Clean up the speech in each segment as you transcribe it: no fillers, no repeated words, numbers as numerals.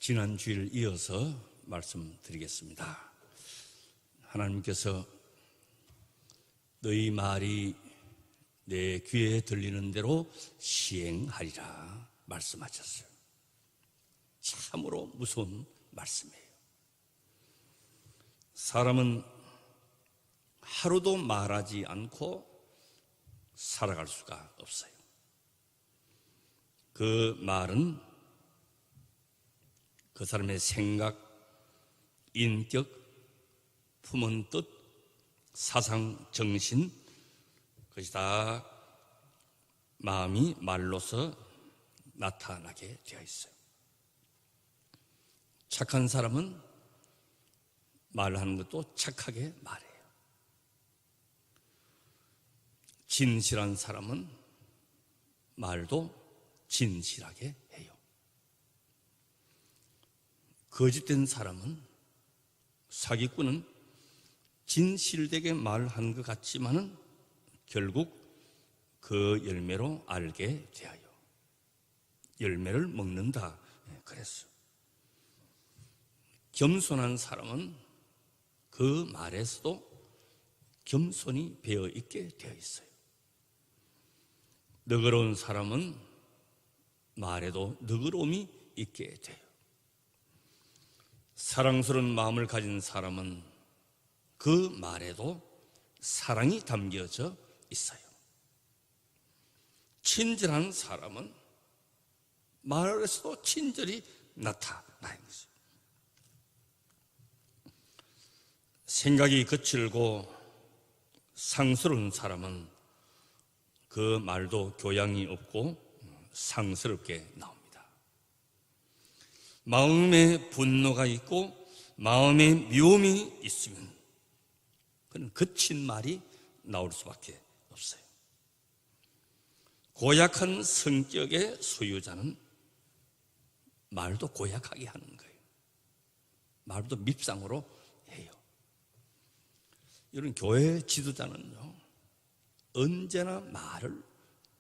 지난 주일 이어서 말씀드리겠습니다. 하나님께서 너희 말이 내 귀에 들리는 대로 시행하리라 말씀하셨어요. 참으로 무서운 말씀이에요. 사람은 하루도 말하지 않고 살아갈 수가 없어요. 그 말은 그 사람의 생각, 인격, 품은 뜻, 사상, 정신, 그것이 다 마음이 말로서 나타나게 되어 있어요. 착한 사람은 말하는 것도 착하게 말해요. 진실한 사람은 말도 진실하게 해요. 거짓된 사람은, 사기꾼은 진실되게 말한 것 같지만은 결국 그 열매로 알게 되어요. 열매를 먹는다 그랬어요. 겸손한 사람은 그 말에서도 겸손이 배어 있게 되어 있어요. 너그러운 사람은 말에도 너그러움이 있게 돼요. 사랑스러운 마음을 가진 사람은 그 말에도 사랑이 담겨져 있어요. 친절한 사람은 말에서도 친절이 나타나는 거죠. 생각이 거칠고 상스러운 사람은 그 말도 교양이 없고 상스럽게 나옵니다. 마음에 분노가 있고 마음에 미움이 있으면 그는 거친 말이 나올 수밖에 없어요. 고약한 성격의 소유자는 말도 고약하게 하는 거예요. 말도 밉상으로 해요. 이런 교회 지도자는요, 언제나 말을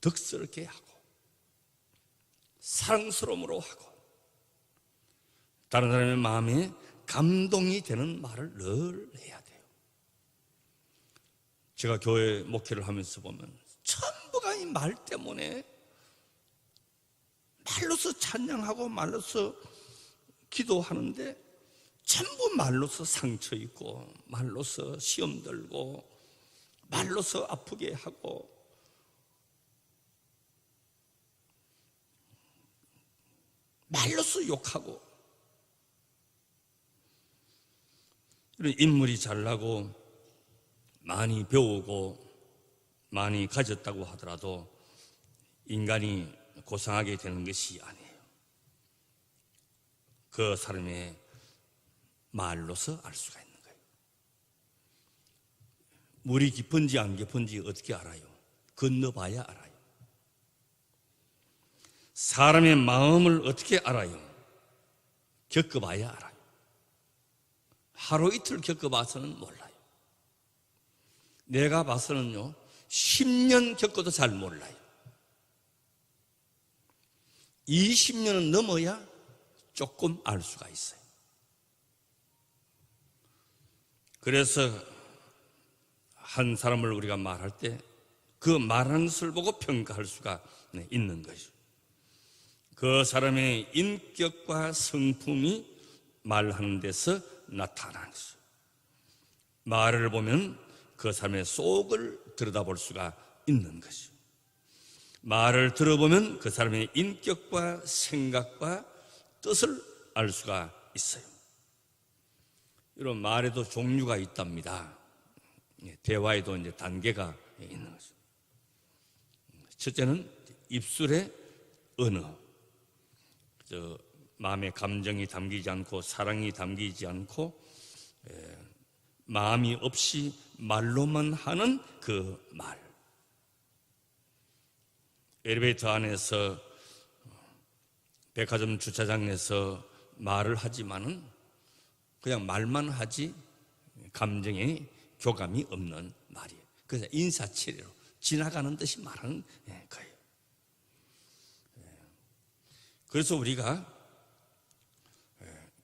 덕스럽게 하고 사랑스러움으로 하고 다른 사람의 마음에 감동이 되는 말을 늘 해야 돼요. 제가 교회 목회를 하면서 보면 전부가 이 말 때문에 말로서 찬양하고 말로서 기도하는데 전부 말로서 상처 있고 말로서 시험 들고 말로서 아프게 하고 말로서 욕하고 이런 인물이 잘나고 많이 배우고 많이 가졌다고 하더라도 인간이 고상하게 되는 것이 아니에요. 그 사람의 말로서 알 수가 있는 거예요. 물이 깊은지 안 깊은지 어떻게 알아요? 건너봐야 알아요. 사람의 마음을 어떻게 알아요? 겪어봐야 알아요. 하루 이틀 겪어봐서는 몰라요. 내가 봐서는요 10년 겪어도 잘 몰라요. 20년은 넘어야 조금 알 수가 있어요. 그래서 한 사람을 우리가 말할 때 그 말하는 것을 보고 평가할 수가 있는 것이죠. 그 사람의 인격과 성품이 말하는 데서 나타나는 것이죠. 말을 보면 그 사람의 속을 들여다볼 수가 있는 것이죠. 말을 들어보면 그 사람의 인격과 생각과 뜻을 알 수가 있어요. 이런 말에도 종류가 있답니다. 대화에도 이제 단계가 있는 거죠. 첫째는 입술의 언어. 마음의 감정이 담기지 않고 사랑이 담기지 않고 마음이 없이 말로만 하는 그 말. 엘리베이터 안에서 백화점 주차장에서 말을 하지만은 그냥 말만 하지 감정에 교감이 없는 말이에요. 그래서 인사치레로 지나가는 듯이 말하는 거예요. 그래서 우리가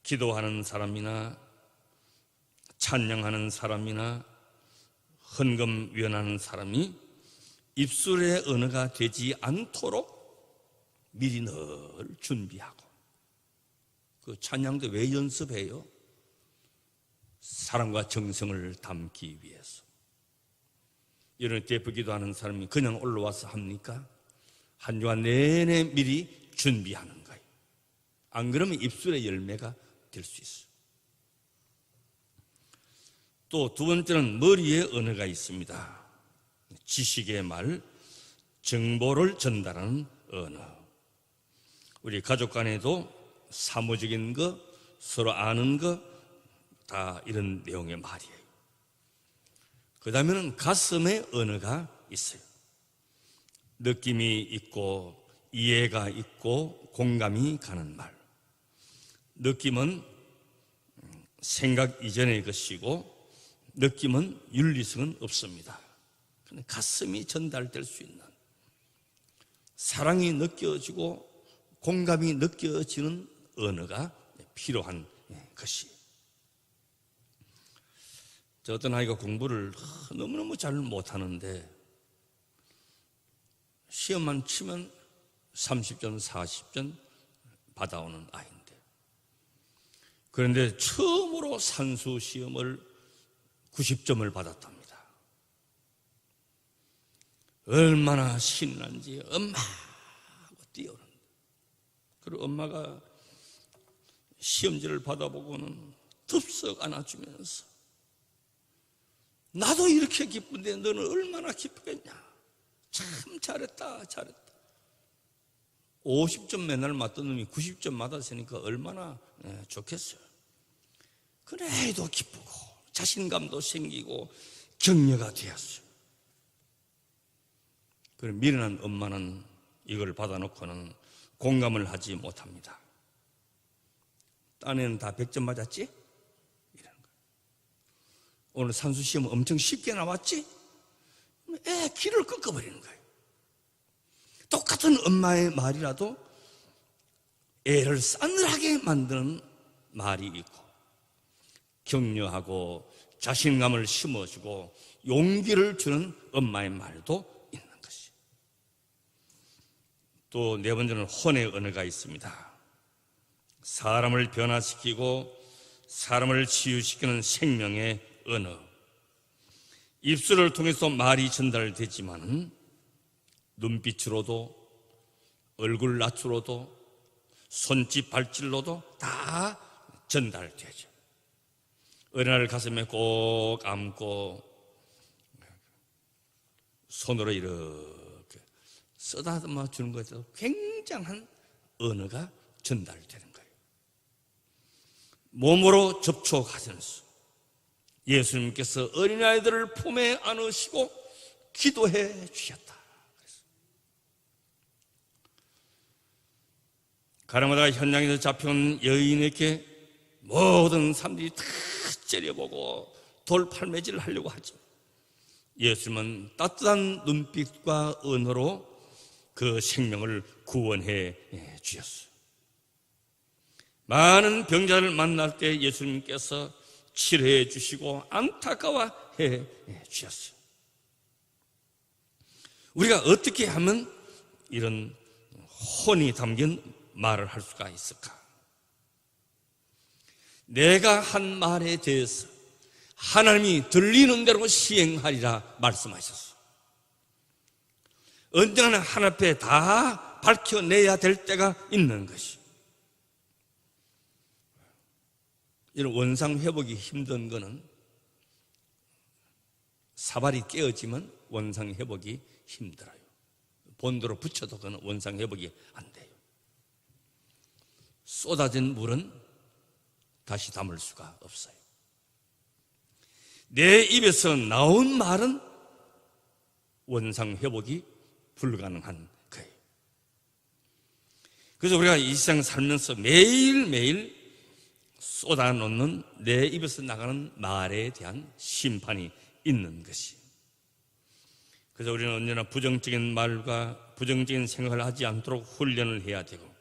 기도하는 사람이나 찬양하는 사람이나 헌금 위원하는 사람이 입술의 언어가 되지 않도록 미리 늘 준비하고, 그 찬양도 왜 연습해요? 사랑과 정성을 담기 위해서. 이런 대표 기도하는 사람이 그냥 올라와서 합니까? 한 주간 내내 미리 준비하는 거예요. 안 그러면 입술의 열매가 될 수 있어요. 또 두 번째는 머리의 언어가 있습니다. 지식의 말, 정보를 전달하는 언어. 우리 가족 간에도 사무적인 거, 서로 아는 거, 다 이런 내용의 말이에요. 그 다음에는 가슴의 언어가 있어요. 느낌이 있고 이해가 있고 공감이 가는 말. 느낌은 생각 이전의 것이고 느낌은 윤리성은 없습니다. 근데 가슴이 전달될 수 있는, 사랑이 느껴지고 공감이 느껴지는 언어가 필요한 것이. 저 어떤 아이가 공부를 너무너무 잘 못하는데 시험만 치면 30점, 40점 받아오는 아이인데, 그런데 처음으로 산수 시험을 90점을 받았답니다. 얼마나 신난지 엄마 하고 뛰어오는데, 그리고 엄마가 시험지를 받아보고는 덥석 안아주면서 나도 이렇게 기쁜데 너는 얼마나 기쁘겠냐, 참 잘했다 잘했다. 50점 맨날 맞던 놈이 90점 맞았으니까 얼마나 좋겠어요. 그래 애도 기쁘고 자신감도 생기고 격려가 되었어요. 그럼 미련한 엄마는 이걸 받아놓고는 공감을 하지 못합니다. 딴에는 다 100점 맞았지? 이런 거예요. 오늘 산수시험 엄청 쉽게 나왔지? 애 귀를 꺾어버리는 거예요. 똑같은 엄마의 말이라도 애를 싸늘하게 만드는 말이 있고, 격려하고 자신감을 심어주고 용기를 주는 엄마의 말도 있는 것이. 또 네 번째는 혼의 언어가 있습니다. 사람을 변화시키고 사람을 치유시키는 생명의 언어. 입술을 통해서 말이 전달되지만 눈빛으로도 얼굴 낯으로도 손짓 발질로도 다 전달되죠. 어느 날 가슴에 꼭 안고 손으로 이렇게 쓰다듬어 주는 것에도 굉장한 언어가 전달되는 거예요. 몸으로 접촉하면서 예수님께서 어린아이들을 품에 안으시고 기도해 주셨다. 가라마다 현장에서 잡혀온 여인에게 모든 사람들이 다 째려보고 돌팔매질을 하려고 하죠. 예수님은 따뜻한 눈빛과 언어로 그 생명을 구원해 주셨어요. 많은 병자를 만날 때 예수님께서 치료해 주시고 안타까워해 주셨어요. 우리가 어떻게 하면 이런 혼이 담긴 말을 할 수가 있을까? 내가 한 말에 대해서 하나님이 들리는 대로 시행하리라 말씀하셨어요. 언젠가는 하나님 앞에 다 밝혀내야 될 때가 있는 것이. 이런 원상 회복이 힘든 거는 사발이 깨어지면 원상 회복이 힘들어요. 본드로 붙여도 그건 원상 회복이 안 돼요. 쏟아진 물은 다시 담을 수가 없어요. 내 입에서 나온 말은 원상 회복이 불가능한 거예요. 그래서 우리가 이 세상 살면서 매일매일 쏟아놓는 내 입에서 나가는 말에 대한 심판이 있는 것이. 그래서 우리는 언제나 부정적인 말과 부정적인 생각을 하지 않도록 훈련을 해야 되고,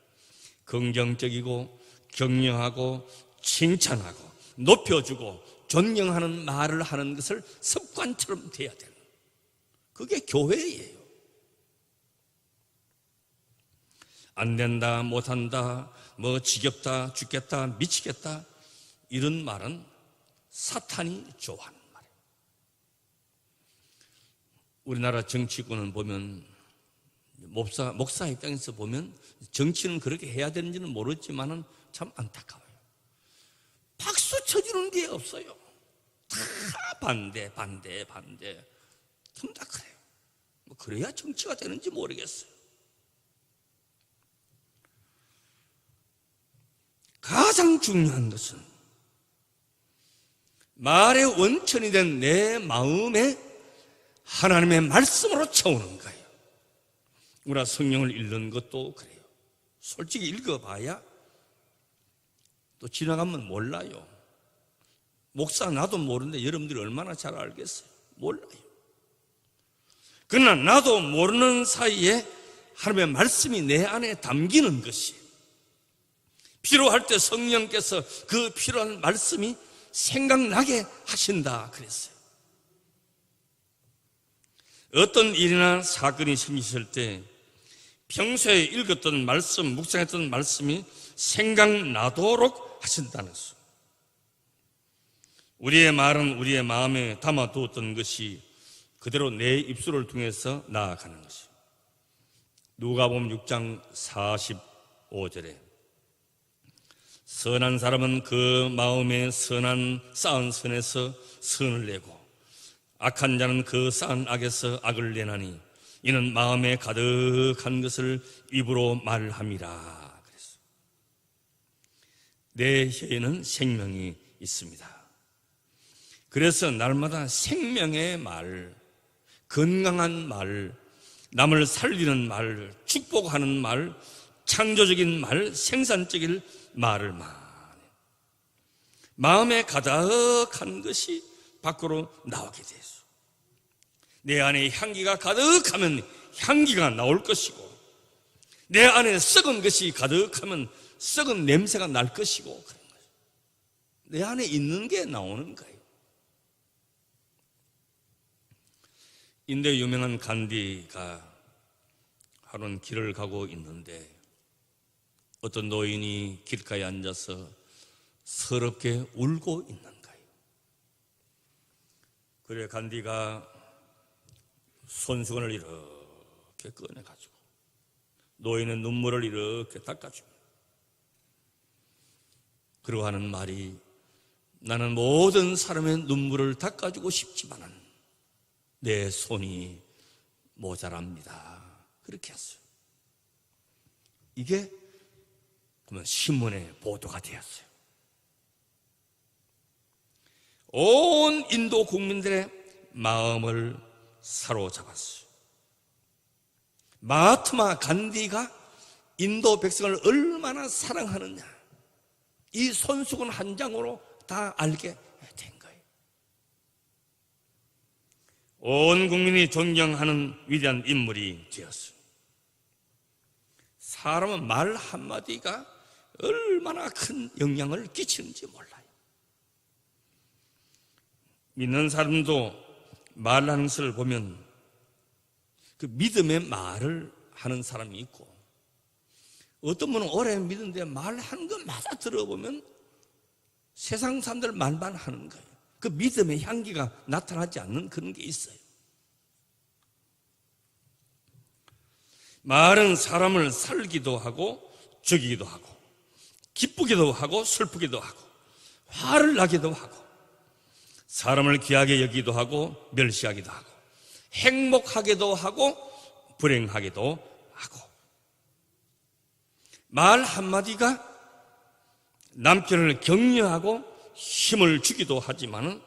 긍정적이고 격려하고 칭찬하고 높여주고 존경하는 말을 하는 것을 습관처럼 돼야 되는, 그게 교회예요. 안 된다, 못한다, 뭐 지겹다, 죽겠다, 미치겠다, 이런 말은 사탄이 좋아하는 말이에요. 우리나라 정치권은 보면, 목사 입장에서 보면 정치는 그렇게 해야 되는지는 모르지만은 참 안타까워요. 박수 쳐주는 게 없어요. 다 반대. 전부 다 그래요. 뭐 그래야 정치가 되는지 모르겠어요. 가장 중요한 것은 말의 원천이 된 내 마음에 하나님의 말씀으로 채우는 거예요. 우리가 성경을 읽는 것도 그래요. 솔직히 읽어봐야 또 지나가면 몰라요. 목사 나도 모르는데 여러분들이 얼마나 잘 알겠어요? 몰라요. 그러나 나도 모르는 사이에 하나님의 말씀이 내 안에 담기는 것이, 필요할 때 성령께서 그 필요한 말씀이 생각나게 하신다 그랬어요. 어떤 일이나 사건이 생겼을 때 평소에 읽었던 말씀, 묵상했던 말씀이 생각나도록 하신다는 것. 우리의 말은 우리의 마음에 담아두었던 것이 그대로 내 입술을 통해서 나아가는 것이요. 누가복음 6장 45절에 선한 사람은 그 마음에 쌓은 선에서 선을 내고 악한 자는 그 쌓은 악에서 악을 내나니 이는 마음에 가득한 것을 입으로 말함이라 그랬어요. 내 혀에는 생명이 있습니다. 그래서 날마다 생명의 말, 건강한 말, 남을 살리는 말, 축복하는 말, 창조적인 말, 생산적인 말을 마음에 가득한 것이 밖으로 나오게 되죠. 내 안에 향기가 가득하면 향기가 나올 것이고, 내 안에 썩은 것이 가득하면 썩은 냄새가 날 것이고, 그런 거예요. 내 안에 있는 게 나오는 거예요. 인도의 유명한 간디가 하루는 길을 가고 있는데 어떤 노인이 길가에 앉아서 서럽게 울고 있는 거예요. 그래 간디가 손수건을 이렇게 꺼내가지고 노인의 눈물을 이렇게 닦아줍니다. 그러고 하는 말이, 나는 모든 사람의 눈물을 닦아주고 싶지만은 내 손이 모자랍니다. 그렇게 했어요. 이게 그러면 신문에 보도가 되었어요. 온 인도 국민들의 마음을 사로잡았어요. 마하트마 간디가 인도 백성을 얼마나 사랑하느냐, 이 손수건 한 장으로 다 알게 된 거예요. 온 국민이 존경하는 위대한 인물이 되었어요. 사람은 말 한마디가 얼마나 큰 영향을 끼치는지 몰라요. 믿는 사람도 말하는 것을 보면 그 믿음의 말을 하는 사람이 있고, 어떤 분은 오래 믿는데 말하는 것마다 들어보면 세상 사람들 말만 하는 거예요. 그 믿음의 향기가 나타나지 않는 그런 게 있어요. 말은 사람을 살기도 하고 죽이기도 하고 기쁘기도 하고 슬프기도 하고 화를 나기도 하고 사람을 귀하게 여기기도 하고 멸시하기도 하고 행복하게도 하고 불행하게도 하고, 말 한마디가 남편을 격려하고 힘을 주기도 하지만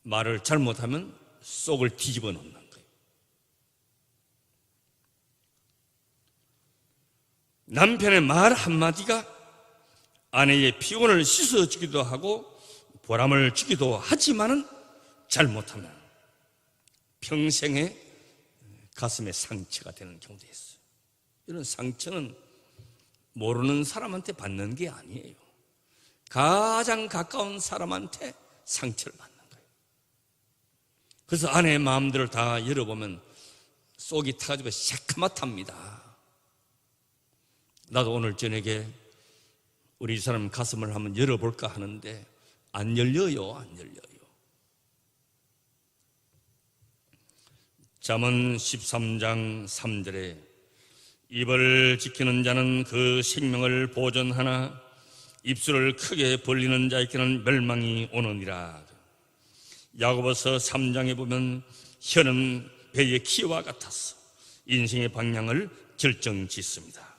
말을 잘못하면 속을 뒤집어 놓는 거예요. 남편의 말 한마디가 아내의 피곤을 씻어주기도 하고 보람을 주기도 하지만은 잘못하면 평생의 가슴에 상처가 되는 경우도 있어요. 이런 상처는 모르는 사람한테 받는 게 아니에요. 가장 가까운 사람한테 상처를 받는 거예요. 그래서 아내의 마음들을 다 열어보면 속이 타가지고 새카맣답니다. 나도 오늘 저녁에 우리 이 사람 가슴을 한번 열어볼까 하는데 안 열려요. 안 열려요. 잠언 13장 3절에 입을 지키는 자는 그 생명을 보존하나 입술을 크게 벌리는 자에게는 멸망이 오느니라. 야고보서 3장에 보면 혀는 배의 키와 같아서 인생의 방향을 결정짓습니다.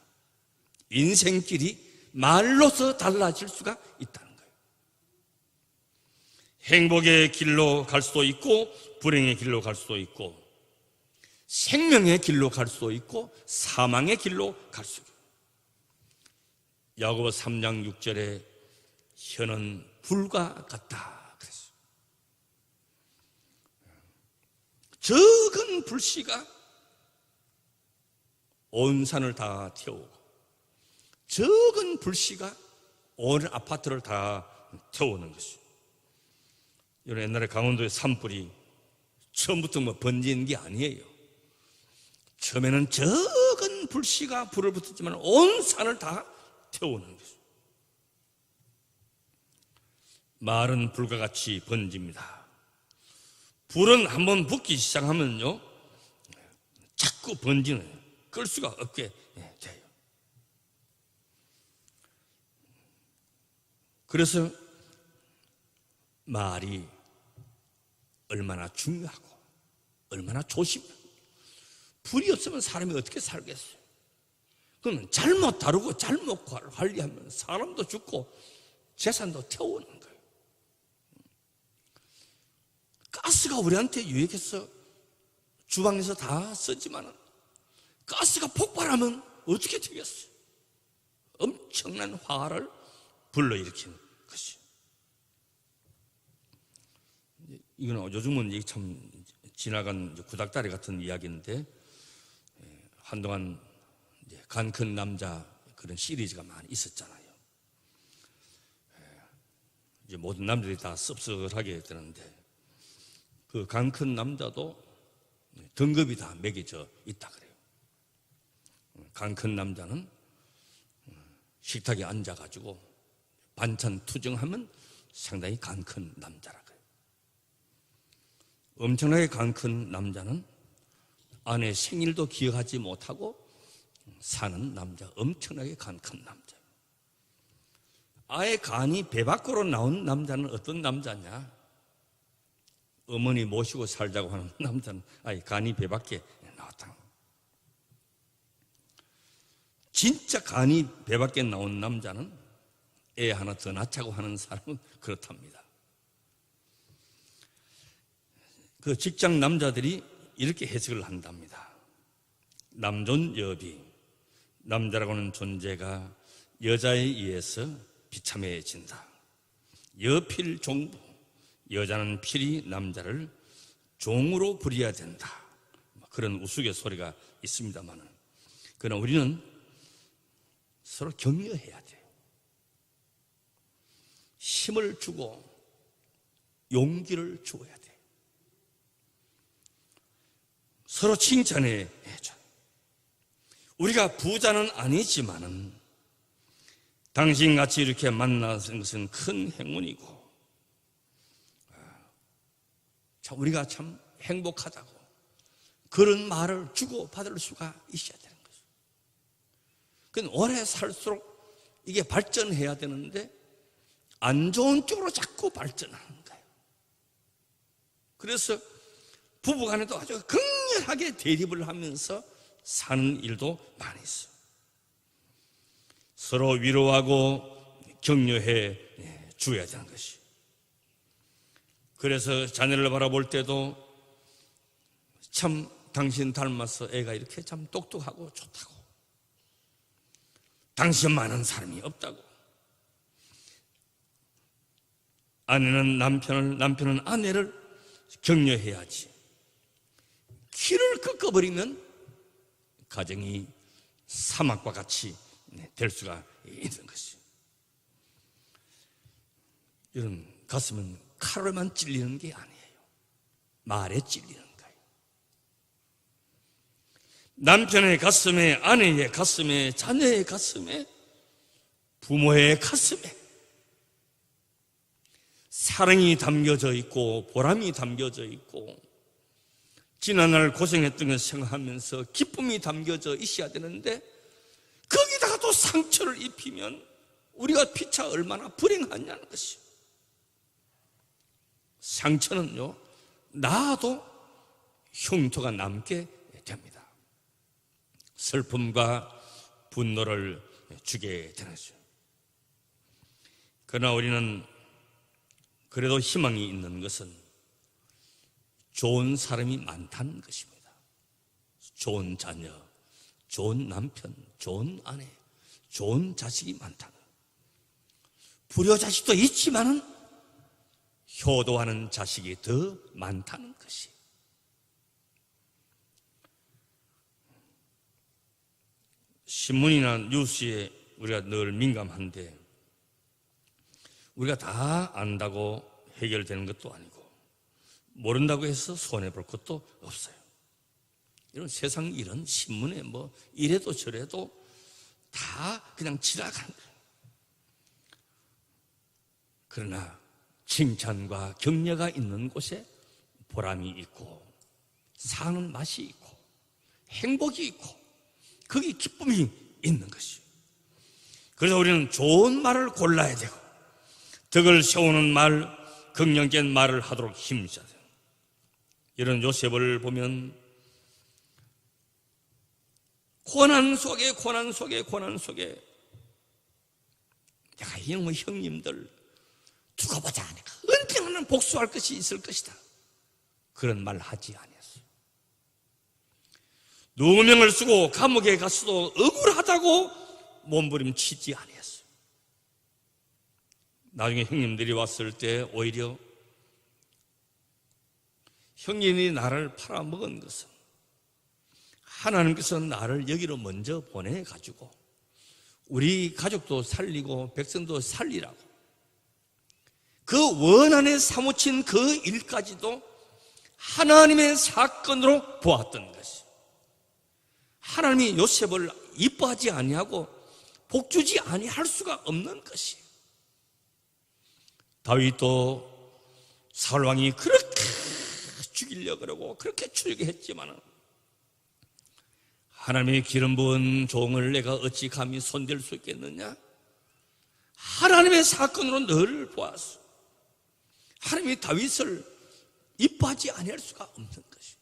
인생길이 말로서 달라질 수가 있다는 거예요. 행복의 길로 갈 수도 있고 불행의 길로 갈 수도 있고 생명의 길로 갈 수도 있고 사망의 길로 갈 수도 있고. 야고보 3장 6절에 혀는 불과 같다 그랬어요. 적은 불씨가 온 산을 다 태우고 적은 불씨가 온 아파트를 다 태우는 것이죠. 옛날에 강원도의 산불이 처음부터 번지는 게 아니에요. 처음에는 적은 불씨가 불을 붙었지만 온 산을 다 태우는 것이죠. 말은 불과 같이 번집니다. 불은 한번 붙기 시작하면요 자꾸 번지는 끌 수가 없게 돼요. 그래서 말이 얼마나 중요하고 얼마나 조심해요. 불이 없으면 사람이 어떻게 살겠어요? 그러면 잘못 다루고 잘못 관리하면 사람도 죽고 재산도 태우는 거예요. 가스가 우리한테 유익해서 주방에서 다 쓰지만 가스가 폭발하면 어떻게 되겠어요? 엄청난 화를 불러일으키는 것이죠. 이건 요즘은 이게 참 지나간 구닥다리 같은 이야기인데 한동안 간 큰 남자 그런 시리즈가 많이 있었잖아요. 이제 모든 남자들이 다 씁쓸하게 되는데 그 간 큰 남자도 등급이 다 매겨져 있다 그래요. 간 큰 남자는 식탁에 앉아가지고 반찬 투정하면 상당히 간 큰 남자라 그래요. 엄청나게 간 큰 남자는 아내 생일도 기억하지 못하고 사는 남자, 엄청나게 간 큰 남자. 아예 간이 배 밖으로 나온 남자는 어떤 남자냐? 어머니 모시고 살자고 하는 남자는 아예 간이 배 밖에 나왔다. 진짜 간이 배 밖에 나온 남자는 애 하나 더 낳자고 하는 사람은 그렇답니다. 그 직장 남자들이 이렇게 해석을 한답니다. 남존여비, 남자라고 하는 존재가 여자에 의해서 비참해진다. 여필 종부, 여자는 필히 남자를 종으로 부려야 된다. 그런 우스갯소리가 있습니다만, 그러나 우리는 서로 격려해야 돼요. 힘을 주고 용기를 주어야 돼요. 서로 칭찬해 줘요. 우리가 부자는 아니지만은 당신같이 이렇게 만나는 것은 큰 행운이고 참 우리가 참 행복하다고 그런 말을 주고받을 수가 있어야 되는 거죠. 그건 오래 살수록 이게 발전해야 되는데 안 좋은 쪽으로 자꾸 발전하는 거예요. 그래서 부부간에도 아주 극렬하게 대립을 하면서 사는 일도 많이 있어요. 서로 위로하고 격려해 주어야 되는 것이. 그래서 자녀를 바라볼 때도 참 당신 닮아서 애가 이렇게 참 똑똑하고 좋다고, 당신만한 사람이 없다고, 아내는 남편은 아내를 격려해야지. 키를 꺾어버리면 가정이 사막과 같이 될 수가 있는 것이죠. 이런 가슴은 칼로만 찔리는 게 아니에요. 말에 찔리는 거예요. 남편의 가슴에, 아내의 가슴에, 자녀의 가슴에, 부모의 가슴에 사랑이 담겨져 있고 보람이 담겨져 있고 지난날 고생했던 걸 생각하면서 기쁨이 담겨져 있어야 되는데 거기다가 또 상처를 입히면 우리가 피차 얼마나 불행하냐는 것이요. 상처는요, 나도 흉터가 남게 됩니다. 슬픔과 분노를 주게 되는 거죠. 그러나 우리는 그래도 희망이 있는 것은 좋은 사람이 많다는 것입니다. 좋은 자녀, 좋은 남편, 좋은 아내, 좋은 자식이 많다는, 불효자식도 있지만은 효도하는 자식이 더 많다는 것이. 신문이나 뉴스에 우리가 늘 민감한데 우리가 다 안다고 해결되는 것도 아니고 모른다고 해서 손해볼 것도 없어요. 이런 세상 일은 신문에 뭐 이래도 저래도 다 그냥 지나가는 거예요. 그러나 칭찬과 격려가 있는 곳에 보람이 있고 사는 맛이 있고 행복이 있고 거기 기쁨이 있는 것이에요. 그래서 우리는 좋은 말을 골라야 되고 덕을 세우는 말, 긍정적인 말을 하도록 힘써야 돼요. 이런 요셉을 보면 고난 속에 내가 이놈의 형님들 두고 보자 하니까 언젠가는 복수할 것이 있을 것이다. 그런 말 하지 아니었어요. 누명을 쓰고 감옥에 갔어도 억울하다고 몸부림치지 아니었어요. 나중에 형님들이 왔을 때 오히려 형님이 나를 팔아먹은 것은 하나님께서 나를 여기로 먼저 보내가지고 우리 가족도 살리고 백성도 살리라고 그 원한에 사무친 그 일까지도 하나님의 사건으로 보았던 것이. 하나님이 요셉을 이뻐하지 아니하고 복주지 아니할 수가 없는 것이. 다윗도 사울 왕이 그렇게 죽이려고 그러고 그렇게 추리게 했지만 하나님의 기름 부은 종을 내가 어찌 감히 손댈 수 있겠느냐? 하나님의 사건으로 늘 보았어. 하나님이 다윗을 이뻐하지 아니할 수가 없는 것이.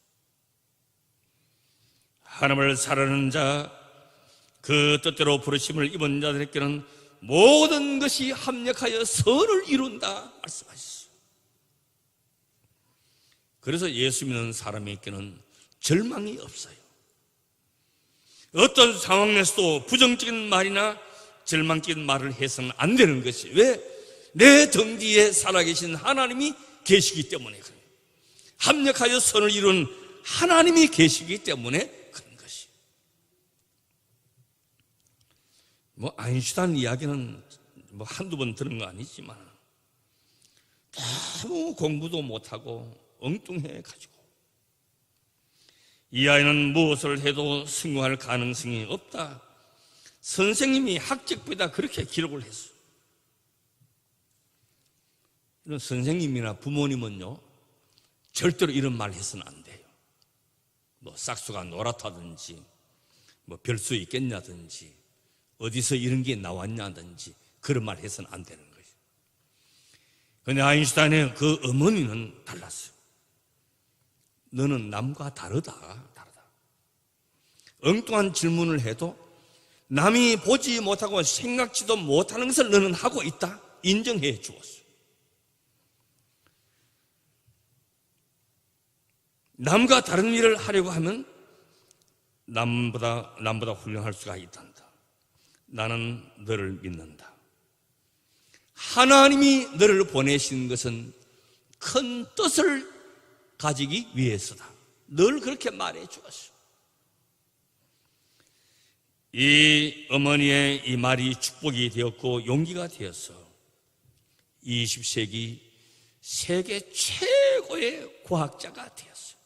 하나님을 사랑하는 자, 그 뜻대로 부르심을 입은 자들에게는 모든 것이 합력하여 선을 이룬다 말씀하셨어요. 그래서 예수 믿는 사람에게는 절망이 없어요. 어떤 상황에서도 부정적인 말이나 절망적인 말을 해서는 안 되는 것이. 왜? 내 등 뒤에 살아계신 하나님이 계시기 때문에 그래요. 합력하여 선을 이룬 하나님이 계시기 때문에 그런 것이. 뭐 아인슈타인 이야기는 뭐 한두 번 들은 거 아니지만 너무 공부도 못하고 엉뚱해 가지고 이 아이는 무엇을 해도 성공할 가능성이 없다. 선생님이 학적부에다 그렇게 기록을 했어요. 이런 선생님이나 부모님은요, 절대로 이런 말 해서는 안 돼요. 뭐 싹수가 노랗다든지 뭐 별 수 있겠냐든지 어디서 이런 게 나왔냐든지 그런 말 해서는 안 되는 거예요. 그런데 아인슈타인의 그 어머니는 달랐어요. 너는 남과 다르다. 엉뚱한 질문을 해도 남이 보지 못하고 생각지도 못하는 것을 너는 하고 있다. 인정해 주었어요. 남과 다른 일을 하려고 하면 남보다 훌륭할 수가 있단다. 나는 너를 믿는다. 하나님이 너를 보내신 것은 큰 뜻을 가지기 위해서다. 늘 그렇게 말해 주었어요. 이 어머니의 이 말이 축복이 되었고 용기가 되어서 20세기 세계 최고의 과학자가 되었어요.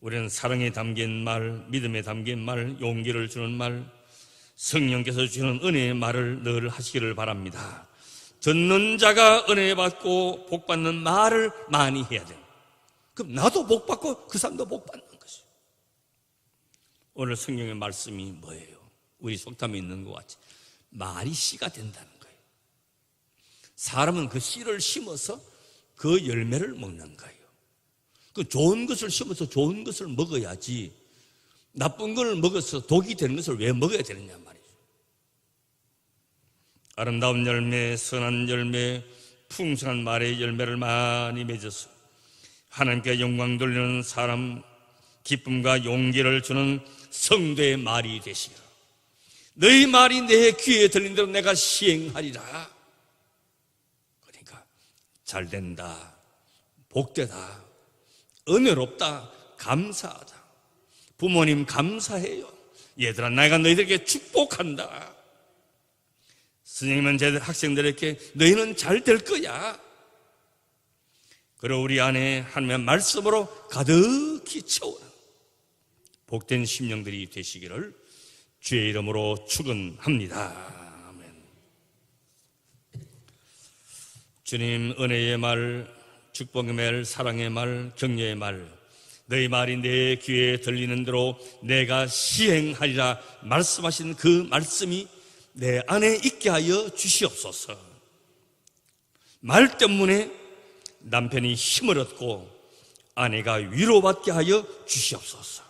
우리는 사랑에 담긴 말, 믿음에 담긴 말, 용기를 주는 말, 성령께서 주시는 은혜의 말을 늘 하시기를 바랍니다. 듣는 자가 은혜 받고 복 받는 말을 많이 해야 돼요. 그럼 나도 복 받고 그 사람도 복 받는 것이에요. 오늘 성령의 말씀이 뭐예요? 우리 속담에 있는 것 같이 말이 씨가 된다는 거예요. 사람은 그 씨를 심어서 그 열매를 먹는 거예요. 그 좋은 것을 심어서 좋은 것을 먹어야지 나쁜 걸 먹어서 독이 되는 것을 왜 먹어야 되느냐 말이죠. 아름다운 열매, 선한 열매, 풍성한 말의 열매를 많이 맺어서 하나님께 영광 돌리는 사람, 기쁨과 용기를 주는 성도의 말이 되시기를. 너희 말이 내 귀에 들린 대로 내가 시행하리라. 그러니까 잘된다, 복되다, 은혜롭다, 감사하다. 부모님 감사해요. 얘들아, 내가 너희들에게 축복한다. 선생님은 제 학생들에게 너희는 잘 될 거야. 그리고 우리 안에 하나님의 말씀으로 가득히 채우는 복된 심령들이 되시기를 주의 이름으로 축원합니다. 아멘. 주님, 은혜의 말, 축복의 말, 사랑의 말, 격려의 말, 너희 말이 내 귀에 들리는 대로 내가 시행하리라 말씀하신 그 말씀이 내 안에 있게 하여 주시옵소서. 말 때문에 남편이 힘을 얻고 아내가 위로받게 하여 주시옵소서.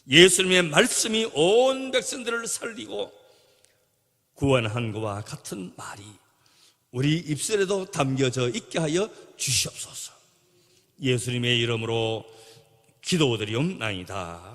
예수님의 말씀이 온 백성들을 살리고 구원한 것과 같은 말이 우리 입술에도 담겨져 있게 하여 주시옵소서. 예수님의 이름으로 기도드리옵나이다.